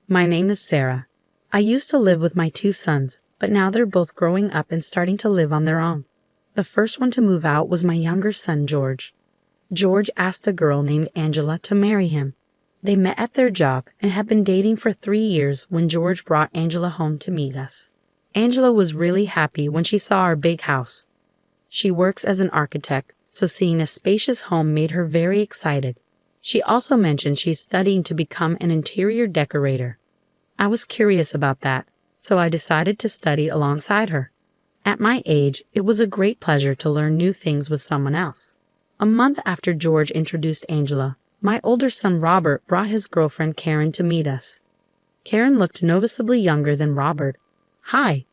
My name is Sarah. I used to live with my two sons, but now they're both growing up and starting to live on their own. The first one to move out was my younger son, George. George asked a girl named Angela to marry him. They met at their job and had been dating for 3 years when George brought Angela home to meet us. Angela was really happy when she saw our big house. She works as an architect, so seeing a spacious home made her very excited. She also mentioned she's studying to become an interior decorator. I was curious about that, so I decided to study alongside her. At my age, it was a great pleasure to learn new things with someone else. A month after George introduced Angela, my older son Robert brought his girlfriend Karen to meet us. Karen looked noticeably younger than Robert. "Hi.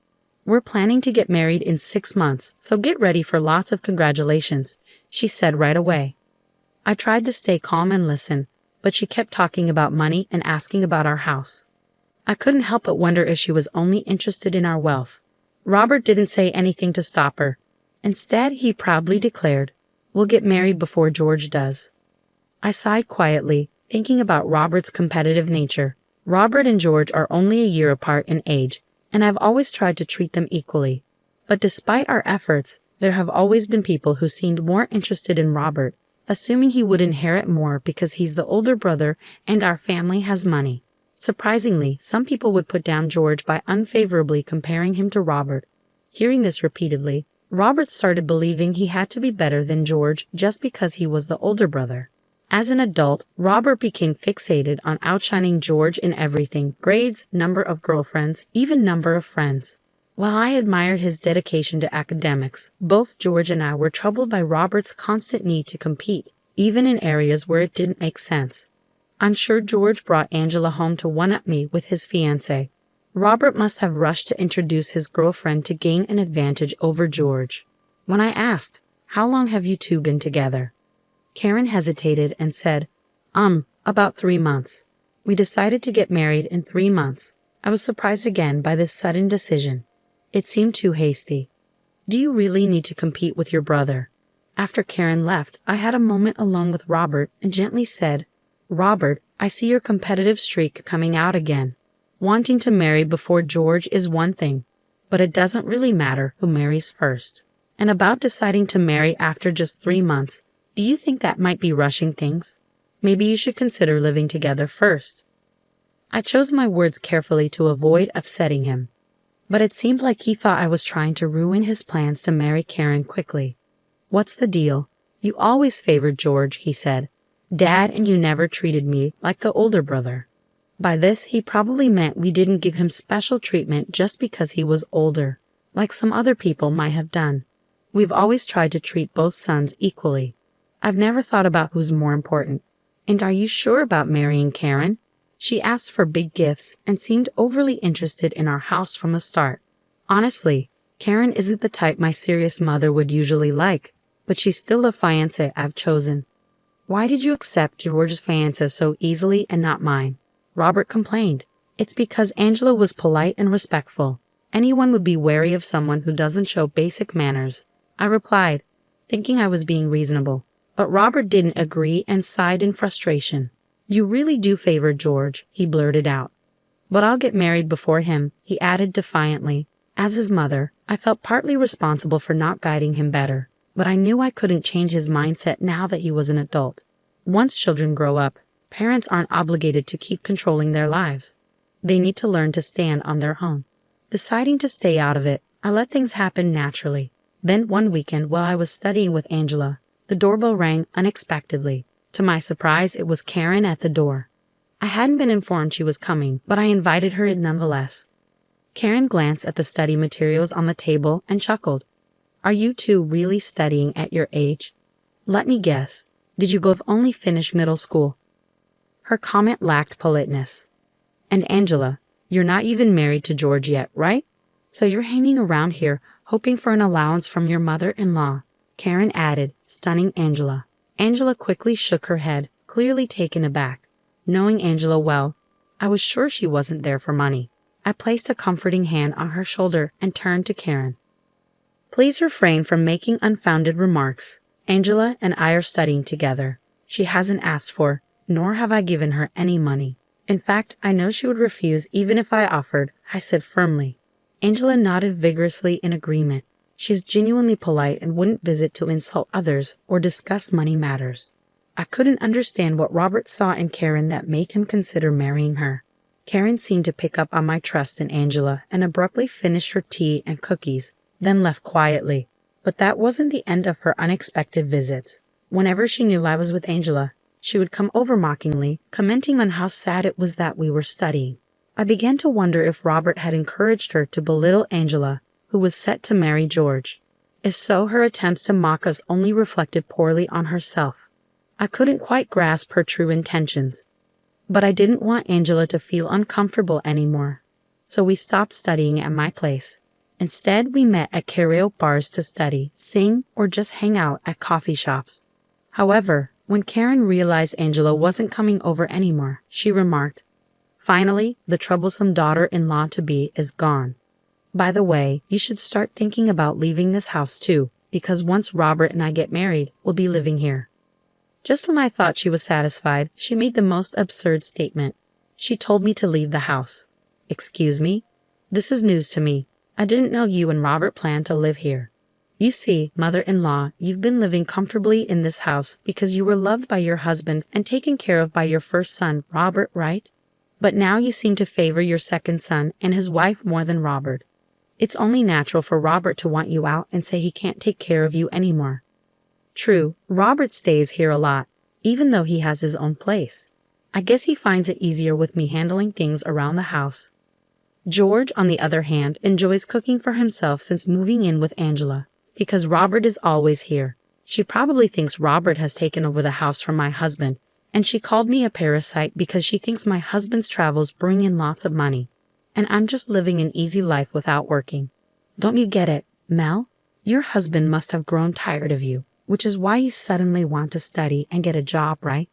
We're planning to get married in 6 months, so get ready for lots of congratulations," she said right away. I tried to stay calm and listen, but she kept talking about money and asking about our house. I couldn't help but wonder if she was only interested in our wealth. Robert didn't say anything to stop her. Instead, he proudly declared, "We'll get married before George does." I sighed quietly, thinking about Robert's competitive nature. Robert and George are only a year apart in age, and I've always tried to treat them equally. But despite our efforts, there have always been people who seemed more interested in Robert, assuming he would inherit more because he's the older brother and our family has money. Surprisingly, some people would put down George by unfavorably comparing him to Robert. Hearing this repeatedly, Robert started believing he had to be better than George just because he was the older brother. As an adult, Robert became fixated on outshining George in everything: grades, number of girlfriends, even number of friends. While I admired his dedication to academics, both George and I were troubled by Robert's constant need to compete, even in areas where it didn't make sense. I'm sure George brought Angela home to one-up me with his fiancée. Robert must have rushed to introduce his girlfriend to gain an advantage over George. When I asked, "How long have you two been together?" Karen hesitated and said, about 3 months. We decided to get married in 3 months. I was surprised again by this sudden decision. It seemed too hasty. Do you really need to compete with your brother? After Karen left, I had a moment alone with Robert and gently said, "Robert, I see your competitive streak coming out again. Wanting to marry before George is one thing, but it doesn't really matter who marries first. And about deciding to marry after just 3 months, do you think that might be rushing things? Maybe you should consider living together first." I chose my words carefully to avoid upsetting him, but it seemed like he thought I was trying to ruin his plans to marry Karen quickly. "What's the deal? You always favored George," he said. "Dad and you never treated me like the older brother." By this, he probably meant we didn't give him special treatment just because he was older, like some other people might have done. We've always tried to treat both sons equally. I've never thought about who's more important. "And are you sure about marrying Karen?" She asked for big gifts and seemed overly interested in our house from the start. Honestly, Karen isn't the type my serious mother would usually like, but she's still the fiancé I've chosen. "Why did you accept George's fiancé so easily and not mine?" Robert complained. "It's because Angela was polite and respectful. Anyone would be wary of someone who doesn't show basic manners," I replied, thinking I was being reasonable. But Robert didn't agree and sighed in frustration. "You really do favor George," he blurted out. "But I'll get married before him," he added defiantly. As his mother, I felt partly responsible for not guiding him better, but I knew I couldn't change his mindset now that he was an adult. Once children grow up, parents aren't obligated to keep controlling their lives. They need to learn to stand on their own. Deciding to stay out of it, I let things happen naturally. Then one weekend while I was studying with Angela, the doorbell rang unexpectedly. To my surprise, it was Karen at the door. I hadn't been informed she was coming, but I invited her in nonetheless. Karen glanced at the study materials on the table and chuckled. "Are you two really studying at your age? Let me guess. Did you both only finish middle school?" Her comment lacked politeness. "And Angela, you're not even married to George yet, right? So you're hanging around here, hoping for an allowance from your mother-in-law," Karen added, stunning Angela. Angela quickly shook her head, clearly taken aback. Knowing Angela well, I was sure she wasn't there for money. I placed a comforting hand on her shoulder and turned to Karen. "Please refrain from making unfounded remarks. Angela and I are studying together. She hasn't asked for, nor have I given her any money. In fact, I know she would refuse even if I offered, I said firmly. Angela nodded vigorously in agreement. She's genuinely polite and wouldn't visit to insult others or discuss money matters. I couldn't understand what Robert saw in Karen that made him consider marrying her. Karen seemed to pick up on my trust in Angela and abruptly finished her tea and cookies, then left quietly. But that wasn't the end of her unexpected visits. Whenever she knew I was with Angela, she would come over mockingly, commenting on how sad it was that we were studying. I began to wonder if Robert had encouraged her to belittle Angela, who was set to marry George. If so, her attempts to mock us only reflected poorly on herself. I couldn't quite grasp her true intentions. But I didn't want Angela to feel uncomfortable anymore. So we stopped studying at my place. Instead, we met at karaoke bars to study, sing, or just hang out at coffee shops. However, when Karen realized Angela wasn't coming over anymore, she remarked, "Finally, the troublesome daughter-in-law-to-be is gone. By the way, you should start thinking about leaving this house too, because once Robert and I get married, we'll be living here." Just when I thought she was satisfied, she made the most absurd statement. She told me to leave the house. Excuse me? This is news to me. I didn't know you and Robert planned to live here. You see, mother-in-law, you've been living comfortably in this house because you were loved by your husband and taken care of by your first son, Robert, right? But now you seem to favor your second son and his wife more than Robert. It's only natural for Robert to want you out and say he can't take care of you anymore. True, Robert stays here a lot, even though he has his own place. I guess he finds it easier with me handling things around the house. George, on the other hand, enjoys cooking for himself since moving in with Angela, because Robert is always here. She probably thinks Robert has taken over the house from my husband, and she called me a parasite because she thinks my husband's travels bring in lots of money, and I'm just living an easy life without working. Don't you get it, Mel? Your husband must have grown tired of you, which is why you suddenly want to study and get a job, right?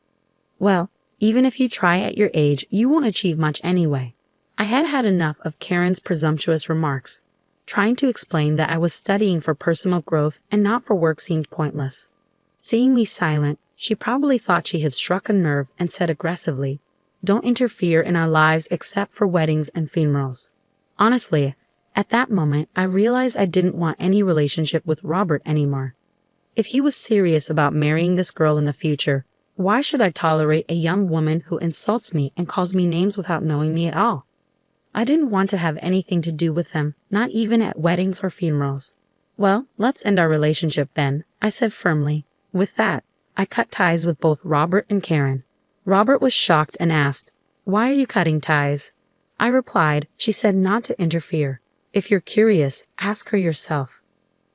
Well, even if you try at your age, you won't achieve much anyway. I had had enough of Karen's presumptuous remarks. Trying to explain that I was studying for personal growth and not for work seemed pointless. Seeing me silent, she probably thought she had struck a nerve and said aggressively, "Don't interfere in our lives except for weddings and funerals." Honestly, at that moment, I realized I didn't want any relationship with Robert anymore. If he was serious about marrying this girl in the future, why should I tolerate a young woman who insults me and calls me names without knowing me at all? I didn't want to have anything to do with them, not even at weddings or funerals. "Well, let's end our relationship then," I said firmly. With that, I cut ties with both Robert and Karen. Robert was shocked and asked, "Why are you cutting ties?" I replied, "She said not to interfere. If you're curious, ask her yourself."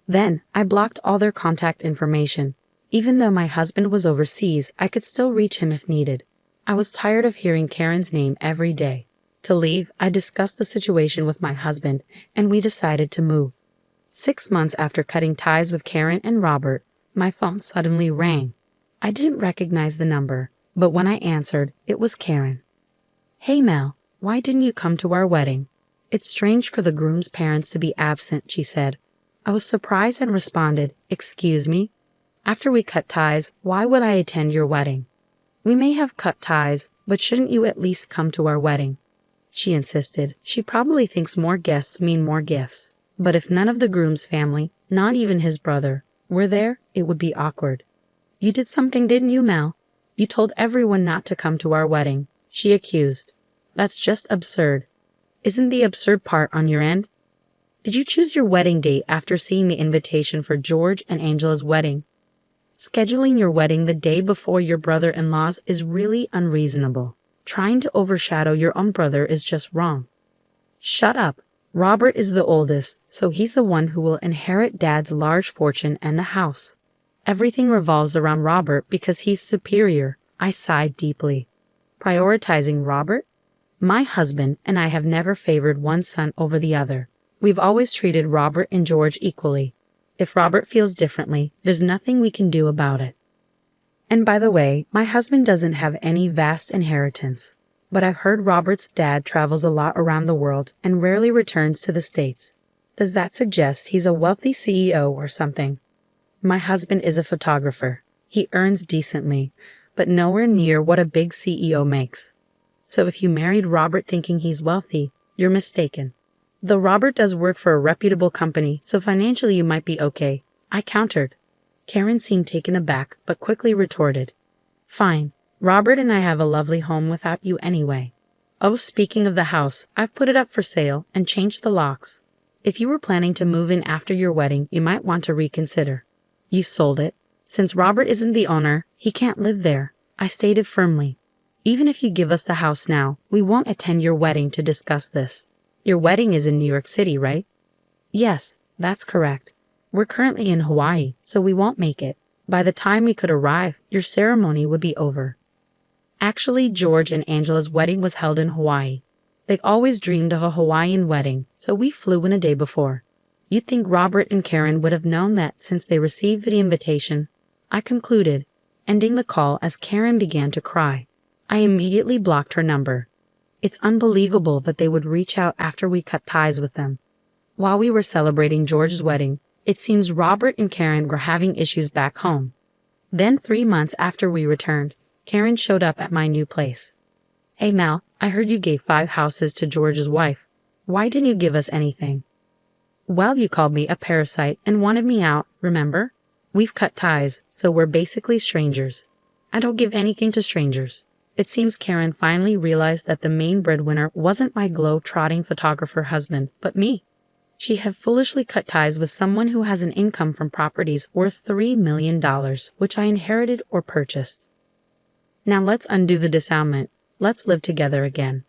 Then, I blocked all their contact information. Even though my husband was overseas, I could still reach him if needed. I was tired of hearing Karen's name every day. To leave, I discussed the situation with my husband, and we decided to move. 6 months after cutting ties with Karen and Robert, my phone suddenly rang. I didn't recognize the number, but when I answered, it was Karen. "Hey Mel, why didn't you come to our wedding? It's strange for the groom's parents to be absent," she said. I was surprised and responded, "Excuse me? After we cut ties, why would I attend your wedding?" "We may have cut ties, but shouldn't you at least come to our wedding?" She insisted. She probably thinks more guests mean more gifts. But if none of the groom's family, not even his brother, were there, it would be awkward. "You did something, didn't you, Mel? You told everyone not to come to our wedding," she accused. "That's just absurd. Isn't the absurd part on your end? Did you choose your wedding date after seeing the invitation for George and Angela's wedding? Scheduling your wedding the day before your brother-in-law's is really unreasonable. Trying to overshadow your own brother is just wrong." "Shut up. Robert is the oldest, so he's the one who will inherit Dad's large fortune and the house. Everything revolves around Robert because he's superior," I sighed deeply. "Prioritizing Robert? My husband and I have never favored one son over the other. We've always treated Robert and George equally. If Robert feels differently, there's nothing we can do about it. And by the way, my husband doesn't have any vast inheritance, but I've heard Robert's dad travels a lot around the world and rarely returns to the States. Does that suggest he's a wealthy CEO or something? My husband is a photographer. He earns decently, but nowhere near what a big CEO makes. So if you married Robert thinking he's wealthy, you're mistaken. Though Robert does work for a reputable company, so financially you might be okay, I countered. Karen seemed taken aback, but quickly retorted. Fine. Robert and I have a lovely home without you anyway. Oh, speaking of the house, I've put it up for sale and changed the locks. If you were planning to move in after your wedding, you might want to reconsider. You sold it. Since Robert isn't the owner, he can't live there, I stated firmly. Even if you give us the house now, we won't attend your wedding to discuss this. Your wedding is in New York City, right? Yes, that's correct. We're currently in Hawaii, so we won't make it. By the time we could arrive, your ceremony would be over. Actually, George and Angela's wedding was held in Hawaii. They always dreamed of a Hawaiian wedding, so we flew in a day before. You'd think Robert and Karen would have known that since they received the invitation, I concluded, ending the call as Karen began to cry. I immediately blocked her number. It's unbelievable that they would reach out after we cut ties with them. While we were celebrating George's wedding, it seems Robert and Karen were having issues back home. Then 3 months after we returned, Karen showed up at my new place. Hey Mal, I heard you gave 5 houses to George's wife. Why didn't you give us anything? Well, you called me a parasite and wanted me out, remember? We've cut ties, so we're basically strangers. I don't give anything to strangers. It seems Karen finally realized that the main breadwinner wasn't my globe-trotting photographer husband, but me. She had foolishly cut ties with someone who has an income from properties worth $3 million, which I inherited or purchased. Now let's undo the disavowment. Let's live together again.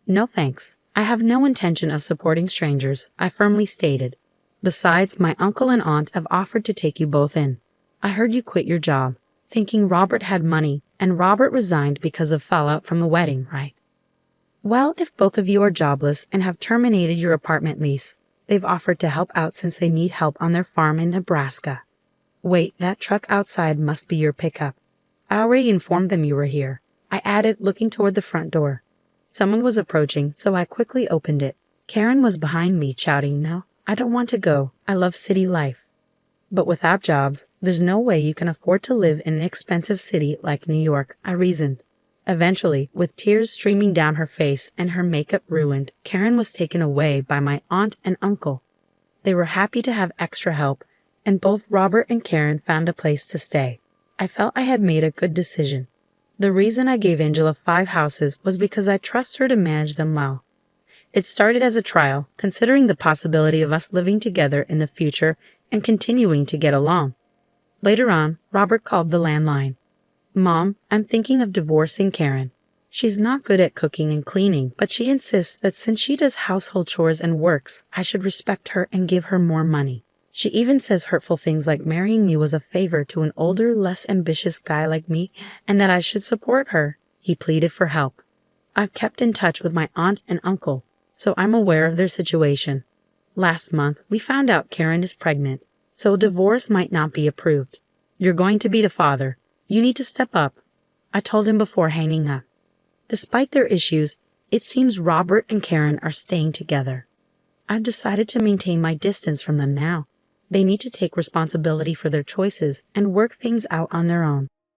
No thanks. I have no intention of supporting strangers, I firmly stated. Besides, my uncle and aunt have offered to take you both in. I heard you quit your job, thinking Robert had money, and Robert resigned because of fallout from the wedding, right? Well, if both of you are jobless and have terminated your apartment lease, they've offered to help out since they need help on their farm in Nebraska. Wait, that truck outside must be your pickup. I already informed them you were here, I added, looking toward the front door. Someone was approaching, so I quickly opened it. Karen was behind me, shouting, No, I don't want to go. I love city life. But without jobs, there's no way you can afford to live in an expensive city like New York, I reasoned. Eventually, with tears streaming down her face and her makeup ruined, Karen was taken away by my aunt and uncle. They were happy to have extra help, and both Robert and Karen found a place to stay. I felt I had made a good decision. The reason I gave Angela 5 houses was because I trust her to manage them well. It started as a trial, considering the possibility of us living together in the future and continuing to get along. Later on, Robert called the landline. Mom, I'm thinking of divorcing Karen. She's not good at cooking and cleaning, but she insists that since she does household chores and works, I should respect her and give her more money. She even says hurtful things like marrying me was a favor to an older, less ambitious guy like me, and that I should support her. He pleaded for help. I've kept in touch with my aunt and uncle, so I'm aware of their situation. Last month, we found out Karen is pregnant, so divorce might not be approved. You're going to be the father. You need to step up, I told him before hanging up. Despite their issues, it seems Robert and Karen are staying together. I've decided to maintain my distance from them now. They need to take responsibility for their choices and work things out on their own.